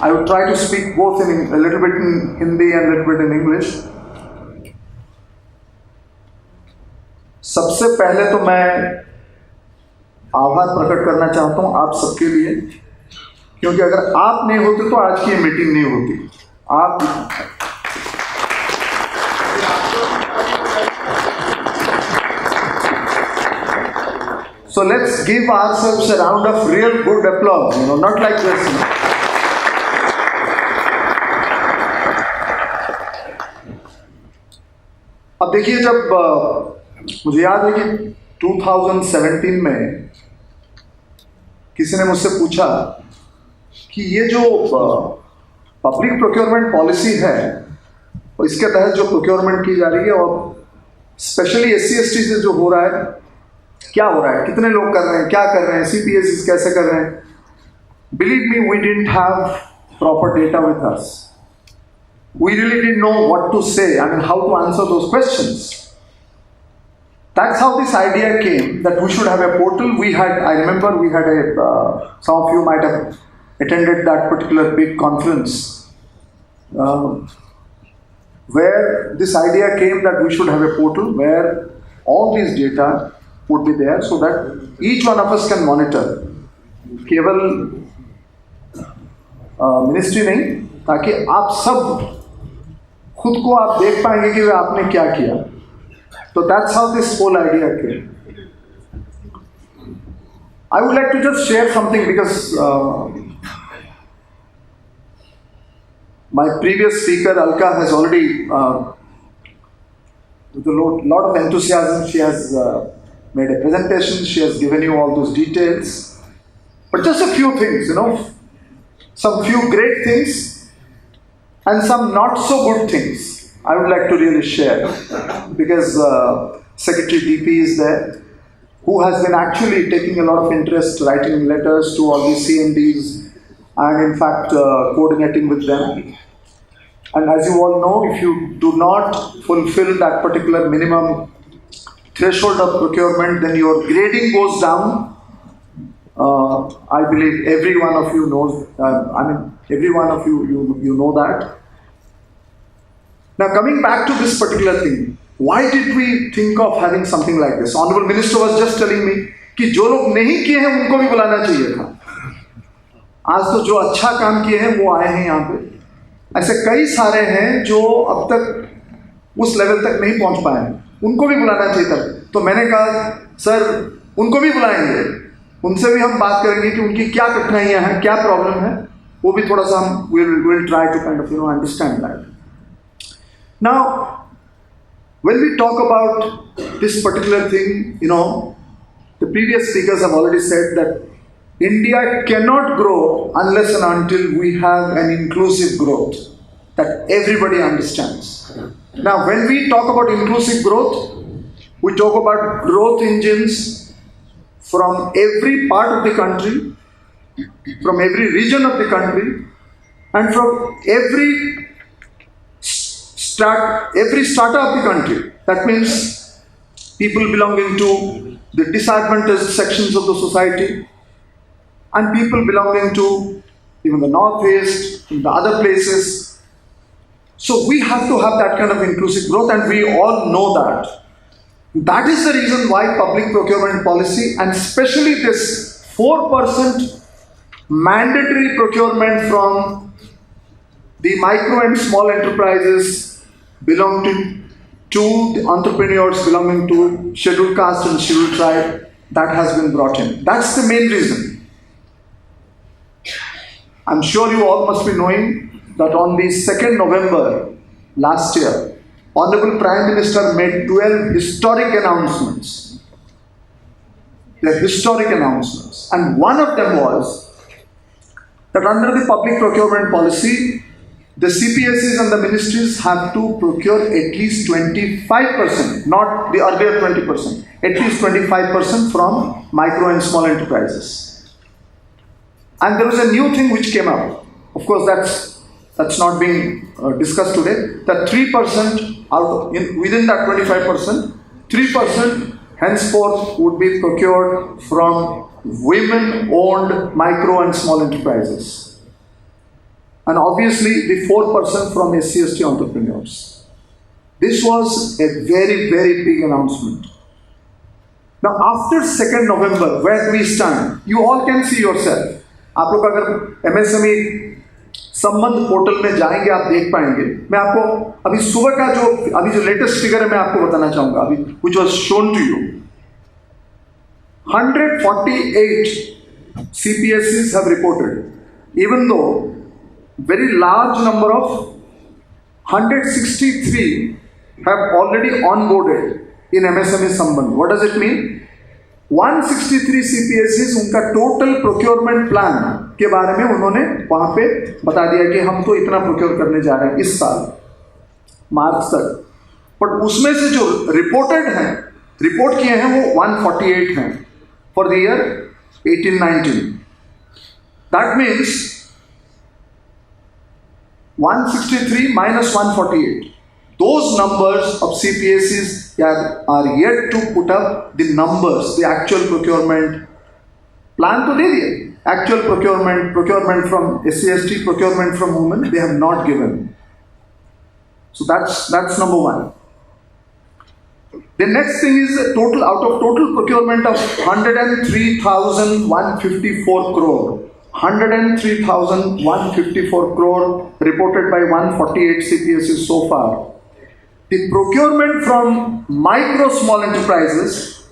I will try to speak both in a little bit in Hindi and a little bit in English. सबसे पहले तो मैं आभार प्रकट करना चाहता हूं आप सबके लिए, क्योंकि अगर आप नहीं होते तो आज की ये मीटिंग नहीं होती. आप So let's give ourselves a round of real good applause, not like this. अब देखिए, जब मुझे याद है कि 2017 में किसी ने मुझसे पूछा कि ये जो पब्लिक प्रोक्योरमेंट पॉलिसी है, और इसके तहत जो प्रोक्योरमेंट की जा रही है, और स्पेशली SC/ST से जो हो रहा है, क्या हो रहा है, कितने लोग कर रहे हैं, क्या कर रहे हैं, CPSEs कैसे कर रहे हैं. Believe me, we didn't have proper data with us. We really didn't know what to say, how to answer those questions. That's how this idea came, that we should have a portal. I remember we had some of you might have attended that particular big conference, where this idea came that we should have a portal where all these data would be there, so that each one of us can monitor. केवल ministry नहीं, ताकि आप सब खुद को आप देख पाएंगे कि आपने क्या किया. तो that's how this whole idea came. I would like to just share something, because my previous speaker Alka has already, with a lot of enthusiasm, she has made a presentation, she has given you all those details. But just a few things, some few great things and some not so good things I would like to really share, because Secretary DP is there, who has been actually taking a lot of interest, writing letters to all these CMDs, and in fact coordinating with them. And as you all know, if you do not fulfill that particular minimum threshold of procurement, then your grading goes down. I believe every one of you knows, every one of you know that. Now, coming back to this particular thing, why did we think of having something like this? Honorable Minister was just telling me कि जो लोग नहीं किए हैं उनको भी बुलाना चाहिए था. आज तो जो अच्छा काम किए हैं वो आए हैं यहाँ पे. ऐसे कई सारे हैं जो अब तक उस लेवल तक नहीं पहुंच पाए हैं, उनको भी बुलाना चाहिए था. तो मैंने कहा सर उनको भी बुलाएंगे, उनसे भी हम बात करेंगे कि उनकी क्या कठिनाइयां हैं, क्या प्रॉब्लम है, वो भी थोड़ा सा हम will try to kind of understand that. Now, when we talk about this particular thing, the previous speakers have already said that India cannot grow unless and until we have an inclusive growth that everybody understands. Now, when we talk about inclusive growth, we talk about growth engines from every part of the country, from every region of the country, and from every strata of the country. That means people belonging to the disadvantaged sections of the society, and people belonging to even the northeast, in the other places. So we have to have that kind of inclusive growth, and we all know that. That is the reason why public procurement policy, and especially this 4% mandatory procurement from the micro and small enterprises belonging to the entrepreneurs belonging to scheduled caste and scheduled tribe, that has been brought in. That's the main reason. I'm sure you all must be knowing that on the 2nd November last year, Honorable Prime Minister made 12 historic announcements. They're historic announcements. And one of them was that under the public procurement policy, the CPSEs and the ministries have to procure at least 25%, not the earlier 20%, at least 25% from micro and small enterprises. And there was a new thing which came up. Of course, that's not being discussed today. That 3% within that 25%, 3% henceforth would be procured from women-owned micro and small enterprises. and obviously the 4% from SC/ST entrepreneurs. This was a very, very big announcement. Now, after 2nd November, where we stand, you all can see yourself. आप लोग अगर MSME संबंध portal में जाएंगे आप देख पाएंगे. मैं आपको अभी सुबह का जो लेटेस्ट फिगर है मैं आपको बताना चाहूंगा अभी, which was shown to you. 148 CPSEs have reported, even though very large number of 163 have already onboarded in MSME Sambandh. What does it mean? 163 CPSEs उनका टोटल प्रोक्योरमेंट प्लान के बारे में उन्होंने वहां पे बता दिया कि हम तो इतना प्रोक्योर करने जा रहे हैं इस साल मार्च तक. बट उसमें से जो रिपोर्ट किए हैं वो 148 हैं for the year 18-19. That means 163 minus 148. Those numbers of CPSEs are yet to put up the numbers, the actual procurement plan to दे दिए. Actual procurement from SC/ST, procurement from women, they have not given. So that's number one. The next thing is out of total procurement of 103,154 crore. 103,154 crore reported by 148 CPSEs so far. The procurement from micro small enterprises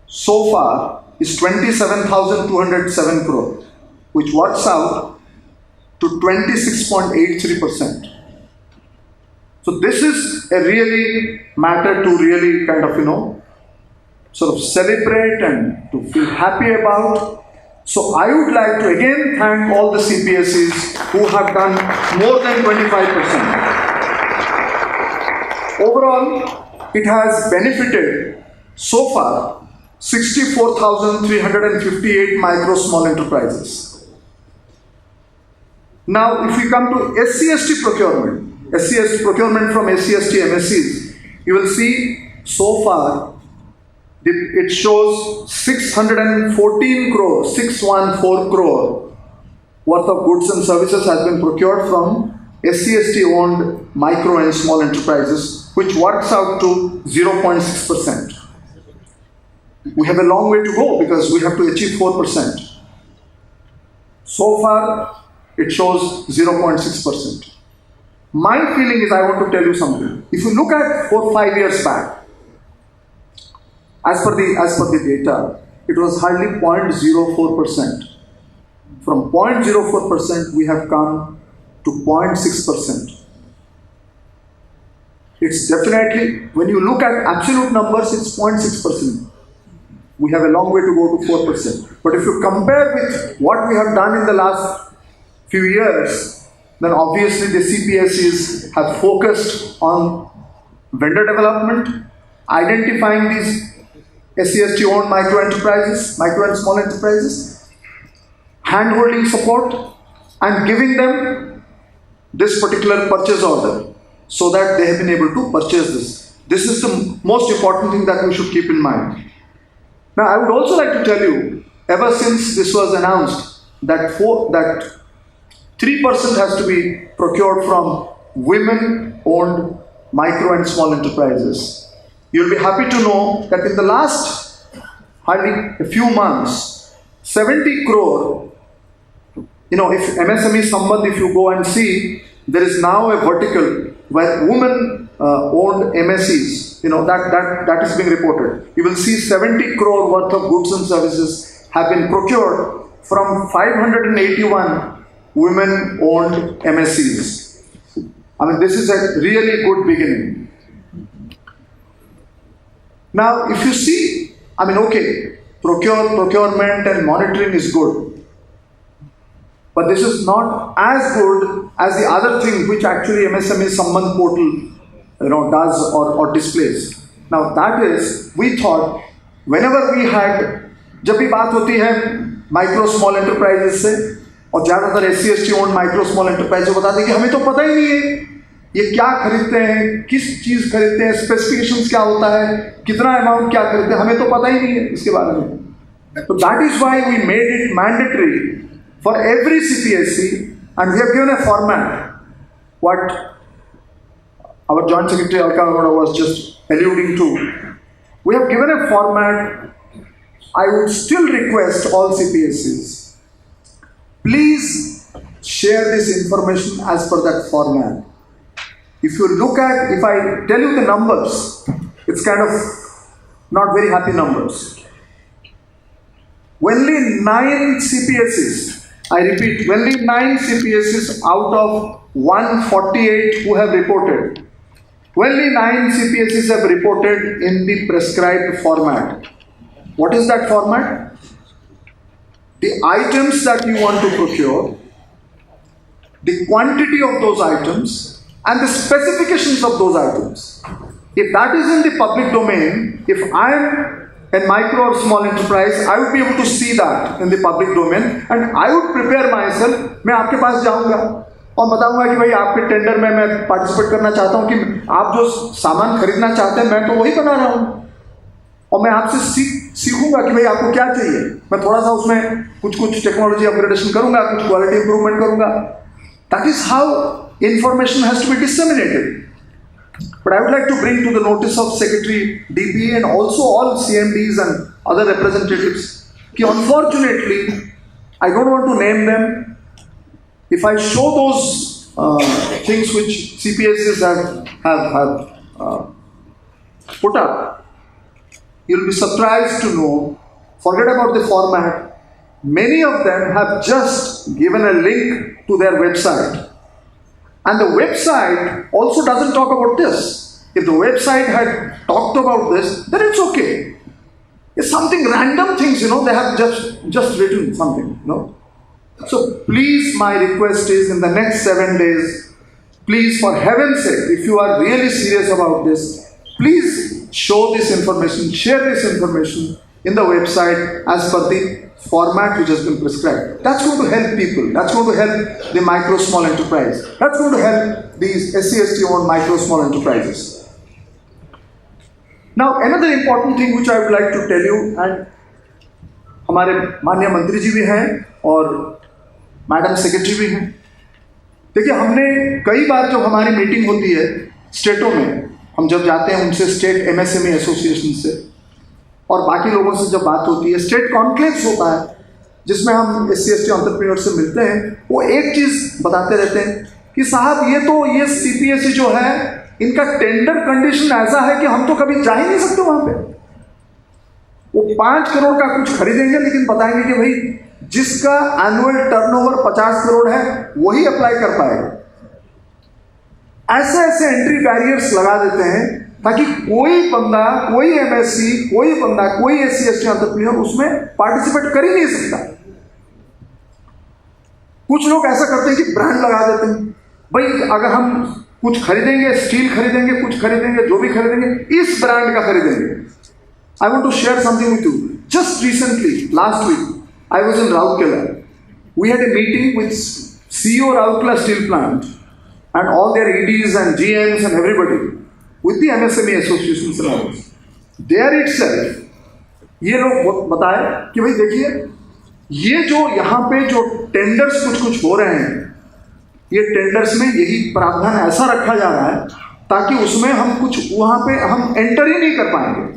so far is 27,207 crore, which works out to 26.83%. So this is a really matter to really kind of, sort of celebrate and to feel happy about. So I would like to again thank all the CPSEs who have done more than 25%. Overall, it has benefited so far 64,358 micro small enterprises. Now, if we come to SC/ST procurement from SC/ST MSCs, you will see so far it shows 614 crore worth of goods and services has been procured from SC/ST owned micro and small enterprises, which works out to 0.6%. We have a long way to go because we have to achieve 4%. So far, it shows 0.6%. My feeling is, I want to tell you something. If you look at 4-5 years back, as per the data, it was hardly 0.04%. From 0.04%, we have come to 0.6%. It's definitely, when you look at absolute numbers, it's 0.6%. We have a long way to go to 4%. But if you compare with what we have done in the last few years, then obviously the CPSEs have focused on vendor development, identifying these SC/ST owned micro and small enterprises, hand-holding support, and giving them this particular purchase order so that they have been able to purchase this. This is the most important thing that we should keep in mind. Now, I would also like to tell you, ever since this was announced, that 3% has to be procured from women-owned micro and small enterprises. You'll be happy to know that in the last hardly a few months, 70 crore, if MSME Sambandh, if you go and see, there is now a vertical where women owned MSEs, that is being reported. You will see 70 crore worth of goods and services have been procured from 581 women-owned MSEs. I mean, this is a really good beginning. Now, if you see, procurement and monitoring is good. But this is not as good as the other thing which actually MSME Sambandh portal does or displays. Now that is, we thought whenever we had, जब भी बात होती है micro small enterprises से, और ज़्यादातर SC/ST own micro small enterprise को बताते हैं कि हमें तो पता ही नहीं है ये क्या खरीदते हैं, किस चीज़ खरीदते हैं, स्पेसिफिकेशंस क्या होता है, कितना अमाउंट क्या खरीदते हैं, हमें तो पता ही नहीं है इसके बारे में. So that is why we made it mandatory for every CPSE and we have given a format, what our Joint Secretary Alka was just alluding to. We have given a format. I would still request all CPSEs, please share this information as per that format. If you look at, if I tell you the numbers, it's kind of not very happy numbers. Only 9 CPSEs, I repeat, only 9 CPSEs out of 148 who have reported. Only 9 CPSEs have reported in the prescribed format. What is that format? The items that you want to procure, the quantity of those items, and the specifications of those items. If that is in the public domain, if I am a micro or small enterprise, I would be able to see that in the public domain, and I would prepare myself. मैं आपके पास जाऊंगा और बताऊंगा कि भाई आपके tender में मैं पार्टिसिपेट करना चाहता हूं कि आप जो सामान खरीदना चाहते हैं मैं तो वही बना रहा हूं, और मैं आपसे सीखूंगा कि भाई आपको क्या चाहिए. मैं थोड़ा सा उसमें कुछ टेक्नोलॉजी अपग्रेडेशन करूंगा, कुछ क्वालिटी इंप्रूवमेंट करूंगा. That is how information has to be disseminated. But I would like to bring to the notice of Secretary DP and also all CMDs and other representatives that unfortunately, I don't want to name them. If I show those things which CPSEs have put up, you'll be surprised to know, forget about the format, many of them have just given a link to their website. And the website also doesn't talk about this. If the website had talked about this, then it's okay. It's something random things, they have just written something, So please, my request is in the next 7 days, please, for heaven's sake, if you are really serious about this, please show this information, share this information in the website as per the format which has been prescribed. That's going to help people. That's going to help the micro small enterprise. That's going to help these SC/ST owned micro small enterprises. Now, another important thing which I would like to tell you, and हमारे माननीय मंत्री जी भी हैं और madam secretary भी हैं. देखिए, हमने कई बार जब हमारी मीटिंग होती है स्टेटों में, हम जब जाते हैं उनसे स्टेट MSME एसोसिएशन से और बाकी लोगों से जब बात होती है, स्टेट कॉन्क्लेव्स होता है जिसमें हम SC/ST एंटरप्रेन्योर से मिलते हैं, वो एक चीज़ बताते रहते हैं कि साहब ये CPSE जो है इनका टेंडर कंडीशन ऐसा है कि हम तो कभी जा ही नहीं सकते वहाँ पे. वो 5 करोड़ का कुछ खरीदेंगे लेकिन बताएंगे कि भाई जिसका एनुअल टर्नओवर 50 करोड़ है वही अप्लाई कर पाएगा. ऐसे एंट्री बैरियर्स लगा देते हैं ताकि कोई बंदा, कोई MSC, कोई SC/ST एंटरप्रेन्योर उसमें पार्टिसिपेट कर ही नहीं सकता. कुछ लोग ऐसा करते हैं कि ब्रांड लगा देते हैं, भाई अगर हम कुछ खरीदेंगे, स्टील खरीदेंगे, कुछ खरीदेंगे, जो भी खरीदेंगे इस ब्रांड का खरीदेंगे. I want to share something with you. Just recently, last week, I was in Rourkela. We had a meeting with CEO Rourkela Steel Plant and all their EDs and GMs and everybody with the MSME associations and others. There itself, ये लोग बताए कि भाई देखिए, ये जो यहाँ पे जो टेंडर्स कुछ हो रहे हैं, ये टेंडर्स में यही प्रावधान ऐसा रखा जा रहा है ताकि उसमें हम कुछ वहाँ पे हम एंटर ही नहीं कर पाएंगे.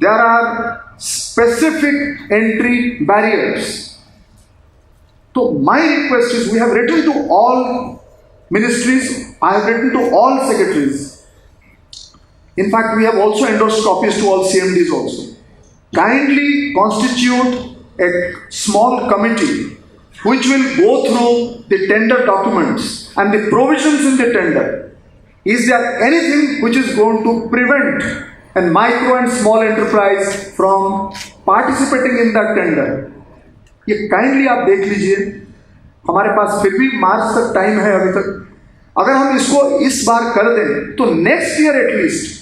There are specific entry barriers. So my request is, we have written to all ministries, I have written to all secretaries. In fact, we have also endorsed copies to all CMDs also. Kindly constitute a small committee which will go through the tender documents and the provisions in the tender. Is there anything which is going to prevent a micro and small enterprise from participating in that tender? ये kindly आप देख लीजिए. हमारे पास फिर भी मार्च तक time है अभी तक. अगर हम इसको इस बार कर दें तो next year at least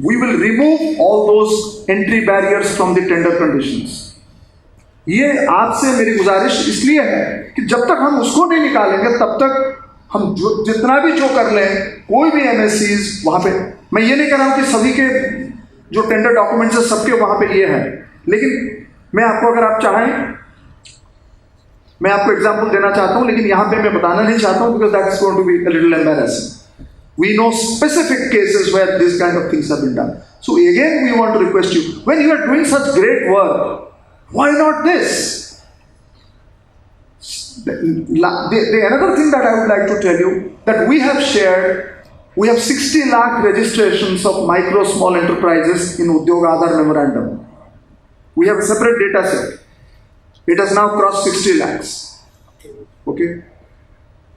we will remove all those entry barriers from the tender conditions. ये आपसे मेरी गुजारिश इसलिए है कि जब तक हम उसको नहीं निकालेंगे तब तक हम जितना भी जो कर लें, कोई भी MSCs वहाँ पे, मैं ये नहीं कह रहा हूँ कि सभी के जो टेंडर डॉक्यूमेंट्स है सबके वहाँ पे ये है, लेकिन मैं आपको, अगर आप चाहें मैं आपको एग्जांपल देना चाहता हूं, लेकिन यहां पे मैं बताना नहीं चाहता हूं because that is going to be a little embarrassing. We know specific cases where this kind of things have been done. So again, we want to request you, when you are doing such great work, why not this? Another thing that I would like to tell you, that we have 60 lakh registrations of micro small enterprises in Udyog Aadhar memorandum. We have a separate data set. It has now crossed 60 lakhs. Okay?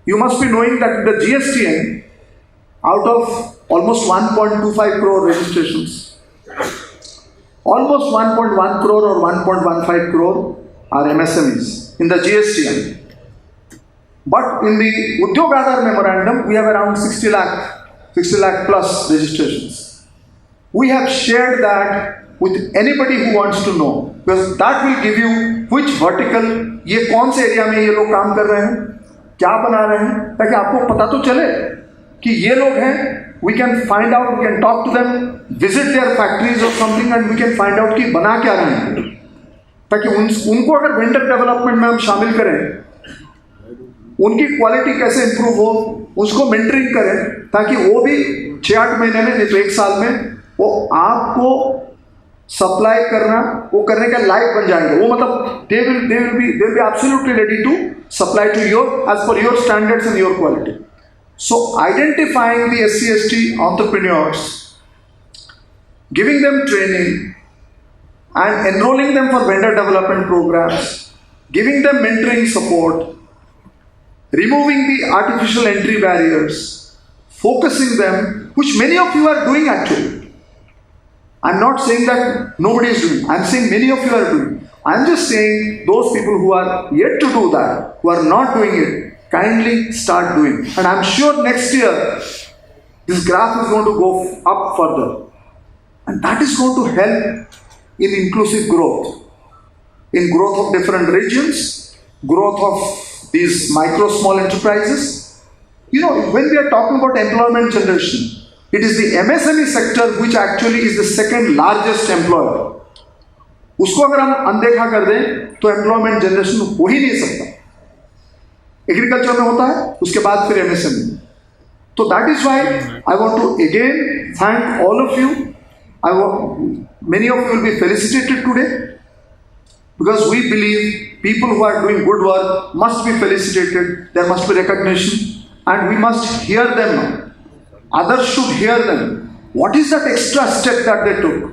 You must be knowing that the GSTN, out of almost 1.25 crore registrations, almost 1.1 crore or 1.15 crore are MSMEs in the GSTN. But in the Udyog Aadhar memorandum, we have around 60 lakh plus registrations. We have shared that with anybody who wants to know, because that will give you which vertical, ये कौन से area में ये लोग काम कर रहे हैं, क्या बना रहे हैं, ताकि आपको पता तो चले कि ये लोग हैं. We can find out, we can talk to them, visit their factories or something, and we can find out कि बना क्या रहे हैं, ताकि उनको अगर वेंडर डेवलपमेंट में हम शामिल करें, उनकी क्वालिटी कैसे इंप्रूव हो, उसको मेंटरिंग करें, ताकि वो भी 6-8 महीने में, नहीं तो 1 साल में वो आपको सप्लाई करना, वो करने का लायक बन जाएंगे. वो मतलब they will be absolutely ready to supply to your, as per your standards and your quality. So identifying the SC/ST entrepreneurs, giving them training and enrolling them for vendor development programs, giving them mentoring support, removing the artificial entry barriers, focusing them, which many of you are doing actually. I'm not saying that nobody is doing. I'm saying many of you are doing. I'm just saying those people who are yet to do that, who are not doing it, kindly start doing. And I'm sure next year, this graph is going to go up further. And that is going to help in inclusive growth. In growth of different regions, growth of these micro small enterprises. You know, when we are talking about employment generation, it is the MSME sector which actually is the second largest employer. उसको अगर हम अनदेखा कर दें तो employment generation हो ही नहीं सकता. एग्रीकल्चर में होता है, उसके बाद फिर MSME. तो that is why I want to again thank all of you. Many of you will be felicitated today because we believe people who are doing good work must be felicitated. There must be recognition, and we must hear them now. Others should hear them. What is that extra step that they took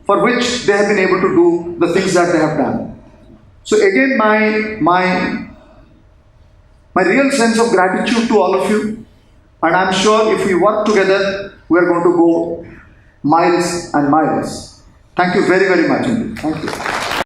for which they have been able to do the things that they have done? So again, my real sense of gratitude to all of you, and I'm sure if we work together, we are going to go miles and miles. Thank you very, very much indeed. Thank you.